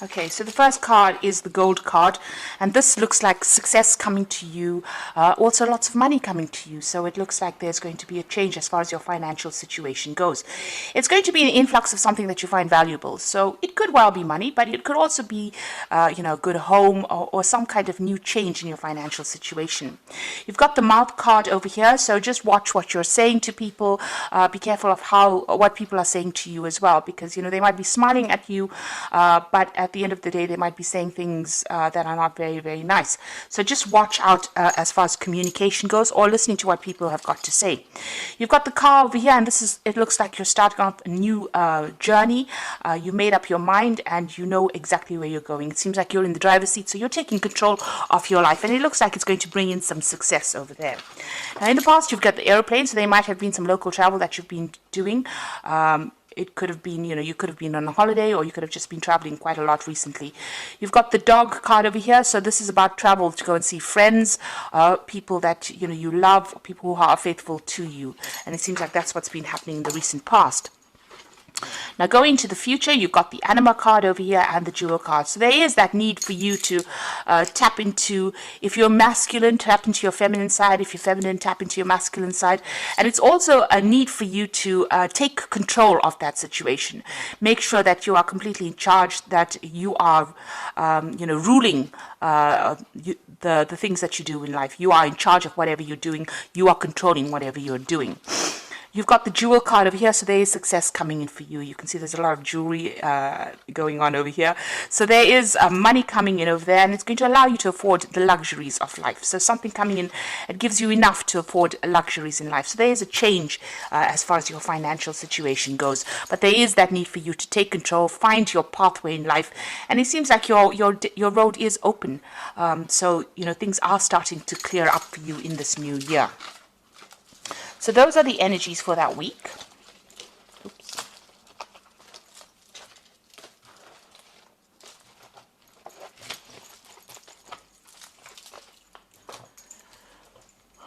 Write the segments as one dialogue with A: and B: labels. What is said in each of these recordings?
A: Okay, so the first card is the gold card, and this looks like success coming to you, also lots of money coming to you. So it looks like there's going to be a change as far as your financial situation goes. It's going to be an influx of something that you find valuable. So it could well be money, but it could also be, a good home or some kind of new change in your financial situation. You've got the mouth card over here, so just watch what you're saying to people. Be careful of what people are saying to you as well, because they might be smiling at you, but at the end of the day, they might be saying things that are not very, very nice. So just watch out as far as communication goes, or listening to what people have got to say. You've got the car over here, and it looks like you're starting off a new journey. You made up your mind, and you know exactly where you're going. It seems like you're in the driver's seat, so you're taking control of your life, and it looks like it's going to bring in some success over there. Now, in the past, you've got the airplane, so there might have been some local travel that you've been doing. It could have been, you could have been on a holiday, or you could have just been traveling quite a lot recently. You've got the dog card over here. So this is about travel to go and see friends, people that, you love, people who are faithful to you. And it seems like that's what's been happening in the recent past. Now, going into the future, you've got the anima card over here and the jewel card. So there is that need for you to tap into, if you're masculine, tap into your feminine side. If you're feminine, tap into your masculine side. And it's also a need for you to take control of that situation. Make sure that you are completely in charge, that you are, ruling the things that you do in life. You are in charge of whatever you're doing. You are controlling whatever you're doing. You've got the jewel card over here, so there is success coming in for you. You can see there's a lot of jewelry going on over here. So there is money coming in over there, and it's going to allow you to afford the luxuries of life. So something coming in, it gives you enough to afford luxuries in life. So there is a change as far as your financial situation goes. But there is that need for you to take control, find your pathway in life. And it seems like your road is open. So, things are starting to clear up for you in this new year. So those are the energies for that week. Oops.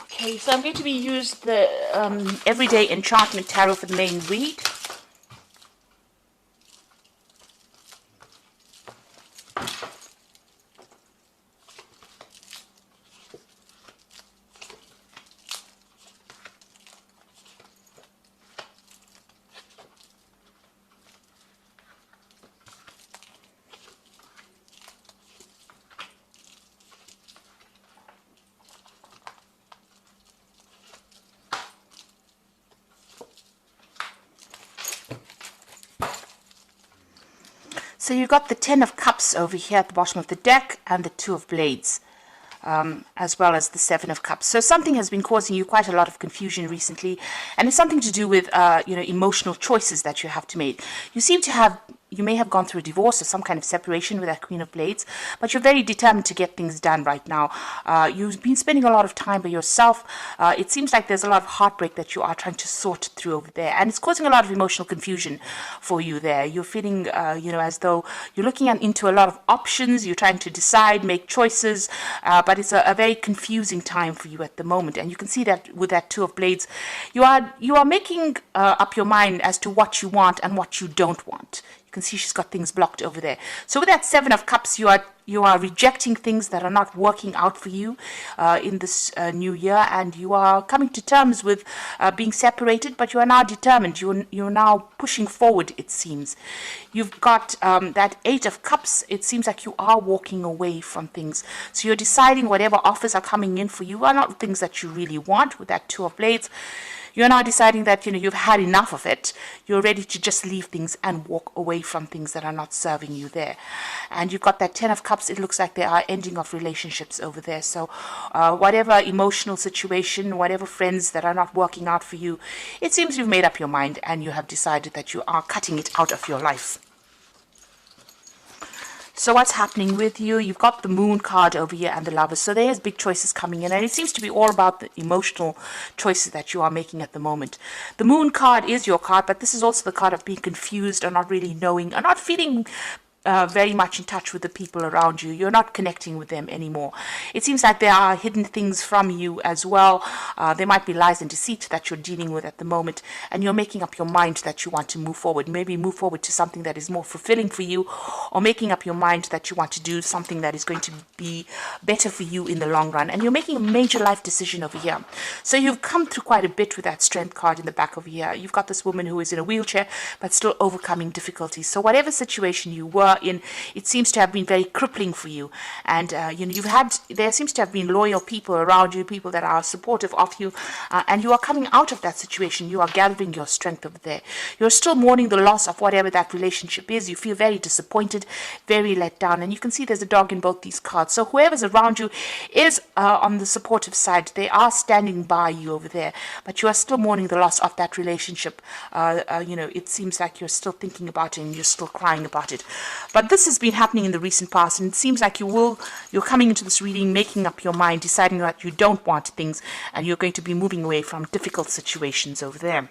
A: Okay, so I'm going to use the Everyday Enchantment Tarot for the main read. So you've got the 10 of Cups over here at the bottom of the deck, and the 2 of Blades, as well as the 7 of Cups. So something has been causing you quite a lot of confusion recently, and it's something to do with, emotional choices that you have to make. You may have gone through a divorce or some kind of separation with that Queen of Blades, but you're very determined to get things done right now. You've been spending a lot of time by yourself. It seems like there's a lot of heartbreak that you are trying to sort through over there, and it's causing a lot of emotional confusion for you there. You're feeling, as though you're looking into a lot of options. You're trying to decide, make choices, but it's a very confusing time for you at the moment. And you can see that with that 2 of Blades, you are making up your mind as to what you want and what you don't want. You can see she's got things blocked over there. So with that 7 of Cups, you are rejecting things that are not working out for you in this new year, and you are coming to terms with being separated, but you are now determined. You're now pushing forward, it seems. You've got that 8 of Cups. It seems like you are walking away from things. So you're deciding whatever offers are coming in for you are not things that you really want with that 2 of Blades. You're now deciding that, you've had enough of it. You're ready to just leave things and walk away from things that are not serving you there. And you've got that 10 of Cups. It looks like there are ending of relationships over there. So whatever emotional situation, whatever friends that are not working out for you, it seems you've made up your mind and you have decided that you are cutting it out of your life. So what's happening with you? You've got the Moon card over here and the Lovers. So there's big choices coming in, and it seems to be all about the emotional choices that you are making at the moment. The Moon card is your card, but this is also the card of being confused or not really knowing or not feeling very much in touch with the people around you. You're not connecting with them anymore. It seems like there are hidden things from you as well. There might be lies and deceit that you're dealing with at the moment, and you're making up your mind that you want to move forward. Maybe move forward to something that is more fulfilling for you, or making up your mind that you want to do something that is going to be better for you in the long run. And you're making a major life decision over here. So you've come through quite a bit with that strength card in the back over here. You've got this woman who is in a wheelchair, but still overcoming difficulties. So whatever situation you were in, it seems to have been very crippling for you, and there seems to have been loyal people around you, people that are supportive of you, and you are coming out of that situation. You are gathering your strength over there. You're still mourning the loss of whatever that relationship is. You feel very disappointed, very let down, and you can see there's a dog in both these cards. So whoever's around you is on the supportive side. They are standing by you over there, but you are still mourning the loss of that relationship. It seems like you're still thinking about it and you're still crying about it. But this has been happening in the recent past, and it seems like you're coming into this reading, making up your mind, deciding that you don't want things, and you're going to be moving away from difficult situations over there.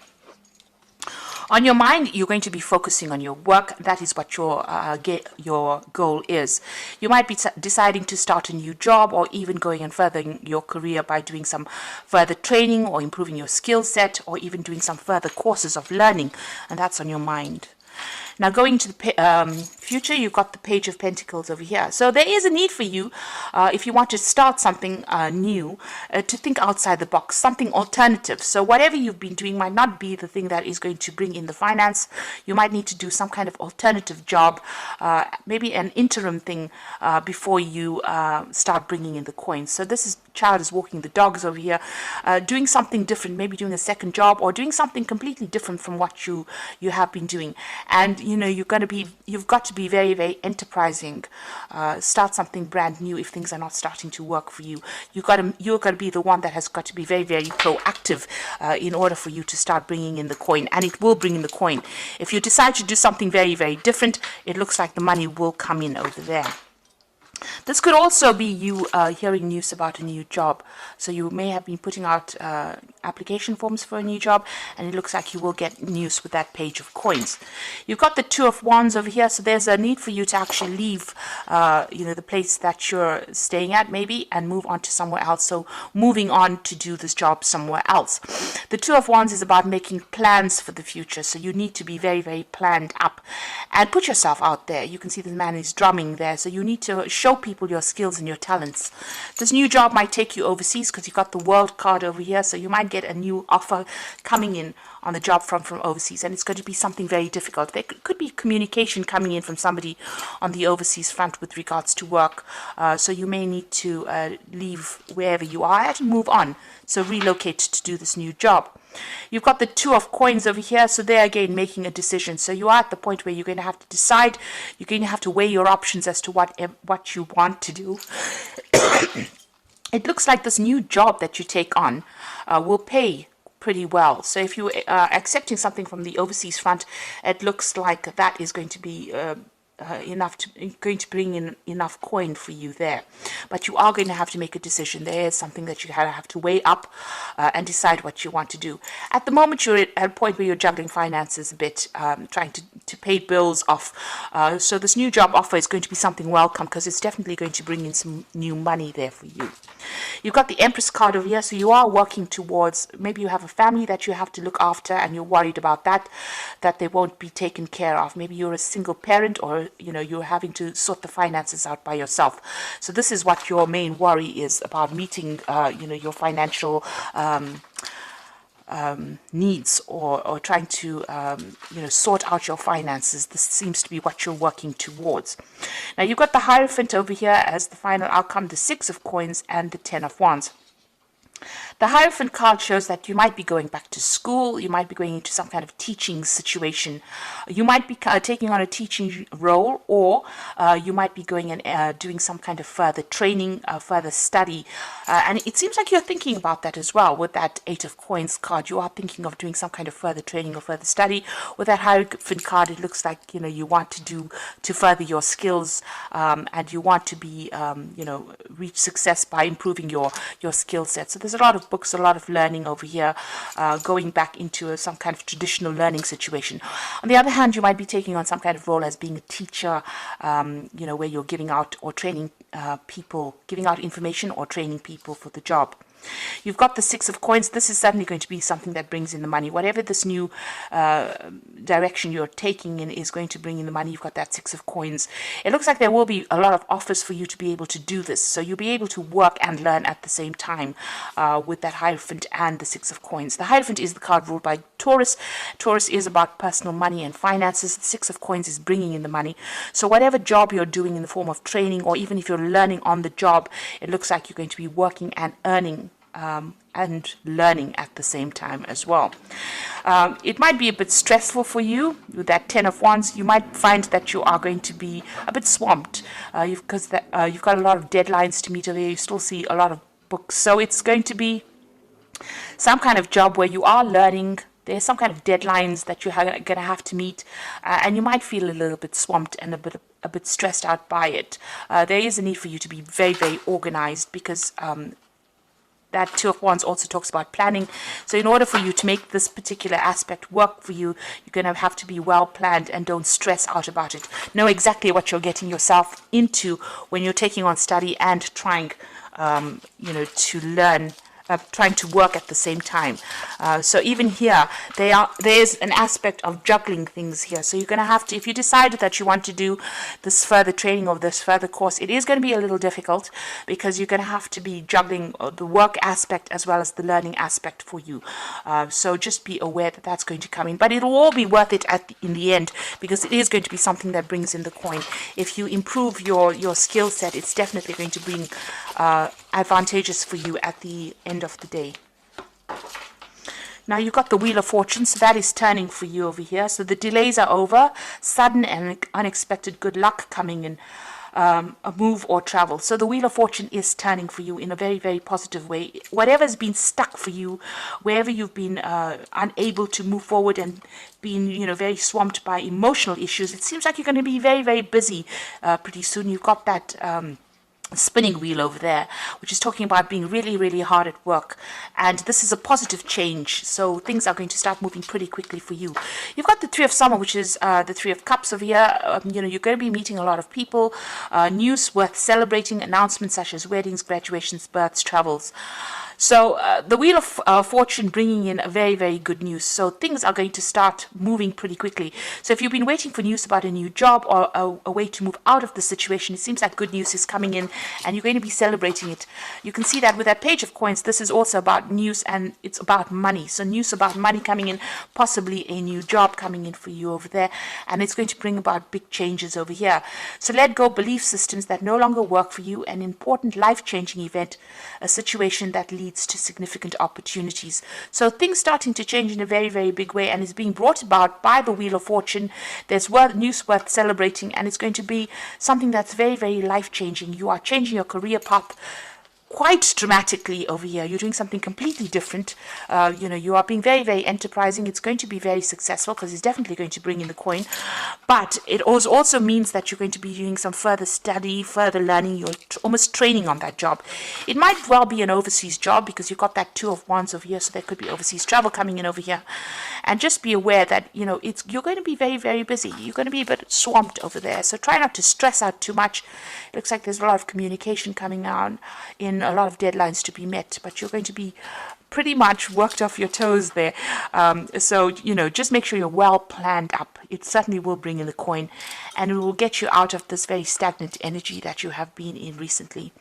A: On your mind, you're going to be focusing on your work. That is what your goal is. You might be deciding to start a new job, or even going and furthering your career by doing some further training or improving your skill set, or even doing some further courses of learning, and that's on your mind. Now, going to the future, you've got the Page of Pentacles over here. So there is a need for you, if you want to start something new, to think outside the box, something alternative. So whatever you've been doing might not be the thing that is going to bring in the finance. You might need to do some kind of alternative job, maybe an interim thing, before you start bringing in the coins. So this child is walking the dogs over here, doing something different, maybe doing a second job, or doing something completely different from what you have been doing. And you've got to be very, very enterprising. Start something brand new if things are not starting to work for you. You're got to be the one that has got to be very, very proactive in order for you to start bringing in the coin, and it will bring in the coin. If you decide to do something very, very different, it looks like the money will come in over there. This could also be you hearing news about a new job. So you may have been putting out application forms for a new job, and it looks like you will get news with that Page of Coins. You've got the Two of Wands over here, so there's a need for you to actually leave the place that you're staying at maybe, and move on to somewhere else. So moving on to do this job somewhere else. The Two of Wands is about making plans for the future, so you need to be very, very planned up and put yourself out there. You can see the man is drumming there, so you need to show people your skills and your talents. This new job might take you overseas because you've got the World card over here, so you might get a new offer coming in on the job front from overseas, and it's going to be something very difficult. There could be communication coming in from somebody on the overseas front with regards to work, so you may need to leave wherever you are at and move on, so relocate to do this new job. You've got the Two of Coins over here, so there again making a decision. So you are at the point where you're going to have to decide, you're going to have to weigh your options as to what you want to do. It looks like this new job that you take on will pay pretty well. So if you are accepting something from the overseas front, it looks like that is going to be going to bring in enough coin for you there. But you are going to have to make a decision. There is something that you have to weigh up and decide what you want to do. At the moment, you're at a point where you're juggling finances a bit, trying to pay bills off. So this new job offer is going to be something welcome, because it's definitely going to bring in some new money there for you. You've got the Empress card over here, so you are working towards, maybe you have a family that you have to look after, and you're worried about that they won't be taken care of. Maybe you're a single parent, or you're having to sort the finances out by yourself. So this is what your main worry is about, meeting your financial needs, or trying to sort out your finances. This seems to be what you're working towards. Now you've got the Hierophant over here as the final outcome, the Six of Coins and the Ten of Wands. The Hierophant card shows that you might be going back to school, you might be going into some kind of teaching situation, you might be taking on a teaching role, or you might be going and doing some kind of further training, further study, and it seems like you're thinking about that as well. With that Eight of Coins card, you are thinking of doing some kind of further training or further study. With that Hierophant card, it looks like you want to further your skills, and you want to be reach success by improving your skill set. So this there's a lot of books, a lot of learning over here, going back into some kind of traditional learning situation. On the other hand, you might be taking on some kind of role as being a teacher, where you're giving out or training people, giving out information or training people for the job. You've got the Six of Coins. This is certainly going to be something that brings in the money. Whatever this new direction you're taking in is going to bring in the money. You've got that Six of Coins. It looks like there will be a lot of offers for you to be able to do this. So you'll be able to work and learn at the same time with that Hierophant and the Six of Coins. The Hierophant is the card ruled by Taurus. Taurus is about personal money and finances. The Six of Coins is bringing in the money. So whatever job you're doing in the form of training, or even if you're learning on the job, it looks like you're going to be working and earning and learning at the same time as well. It might be a bit stressful for you with that Ten of Wands. You might find that you are going to be a bit swamped because you've got a lot of deadlines to meet over here. You still see a lot of books, so it's going to be some kind of job where you are learning. There's some kind of deadlines that you're going to have to meet, and you might feel a little bit swamped and a bit stressed out by it. There is a need for you to be very, very organized, because that Two of Wands also talks about planning. So in order for you to make this particular aspect work for you, you're going to have to be well planned and don't stress out about it. Know exactly what you're getting yourself into when you're taking on study and trying, to learn, trying to work at the same time. So even here, there's an aspect of juggling things here. So you're going to have to, if you decide that you want to do this further training or this further course, it is going to be a little difficult, because you're going to have to be juggling the work aspect as well as the learning aspect for you. So just be aware that that's going to come in, but it'll all be worth it in the end, because it is going to be something that brings in the coin. If you improve your skill set, it's definitely going to bring advantageous for you at the end of the day. Now you've got the Wheel of Fortune, so that is turning for you over here. So the delays are over, sudden and unexpected good luck coming in, a move or travel. So the Wheel of Fortune is turning for you in a very, very positive way. Whatever's been stuck for you, wherever you've been unable to move forward and been, very swamped by emotional issues, it seems like you're going to be very, very busy pretty soon. You've got that spinning wheel over there, which is talking about being really, really hard at work, and this is a positive change, so things are going to start moving pretty quickly for you. You've got the Three of Summer, which is the Three of Cups over here. You're going to be meeting a lot of people, news worth celebrating, announcements such as weddings, graduations, births, travels. So the Wheel of Fortune bringing in a very, very good news. So things are going to start moving pretty quickly. So if you've been waiting for news about a new job or a way to move out of the situation, it seems like good news is coming in and you're going to be celebrating it. You can see that with that Page of Coins, this is also about news and it's about money. So news about money coming in, possibly a new job coming in for you over there. And it's going to bring about big changes over here. So let go belief systems that no longer work for you, an important life-changing event, a situation that leads to significant opportunities. So things starting to change in a very, very big way, and is being brought about by the Wheel of Fortune. There's news worth celebrating, and it's going to be something that's very, very life-changing. You are changing your career path quite dramatically over here. You're doing something completely different. You are being very, very enterprising. It's going to be very successful because it's definitely going to bring in the coin. But it also means that you're going to be doing some further study, further learning. You're almost training on that job. It might well be an overseas job because you've got that Two of Wands over here, so there could be overseas travel coming in over here. And just be aware that, you're going to be very, very busy. You're going to be a bit swamped over there. So try not to stress out too much. It looks like there's a lot of communication coming on, in a lot of deadlines to be met, but you're going to be pretty much worked off your toes there. So just make sure you're well planned up. It certainly will bring in the coin, and it will get you out of this very stagnant energy that you have been in recently.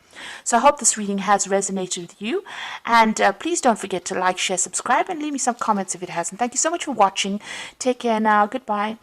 A: So I hope this reading has resonated with you, and please don't forget to like, share, subscribe, and leave me some comments if it hasn't. Thank you so much for watching. Take care now. Goodbye.